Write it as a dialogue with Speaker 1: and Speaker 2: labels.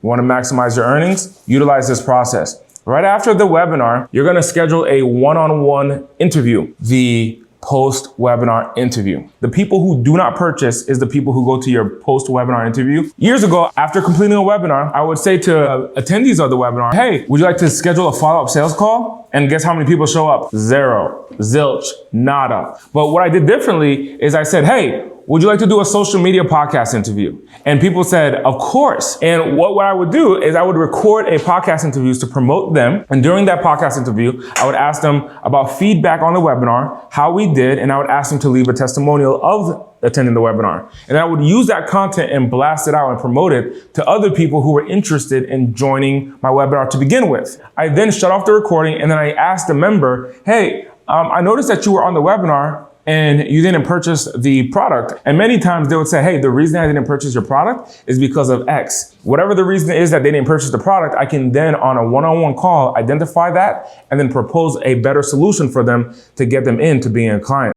Speaker 1: You want to maximize your earnings? Utilize this process. Right after the webinar, you're going to schedule a one-on-one interview, the post-webinar interview. The people who do not purchase is the people who go to your post-webinar interview. Years ago, after completing a webinar, I would say to attendees of the webinar, hey, would you like to schedule a follow-up sales call? And guess how many people show up? Zero, zilch, nada. But what I did differently is I said, hey, would you like to do a social media podcast interview? And people said, of course. And what I would do is I would record a podcast interviews to promote them. And during that podcast interview, I would ask them about feedback on the webinar, how we did, and I would ask them to leave a testimonial of attending the webinar. And I would use that content and blast it out and promote it to other people who were interested in joining my webinar to begin with. I then shut off the recording and then I asked the member, hey, I noticed that you were on the webinar and you didn't purchase the product. And many times they would say, hey, the reason I didn't purchase your product is because of X. Whatever the reason is that they didn't purchase the product, I can then on a one-on-one call identify that and then propose a better solution for them to get them into being a client.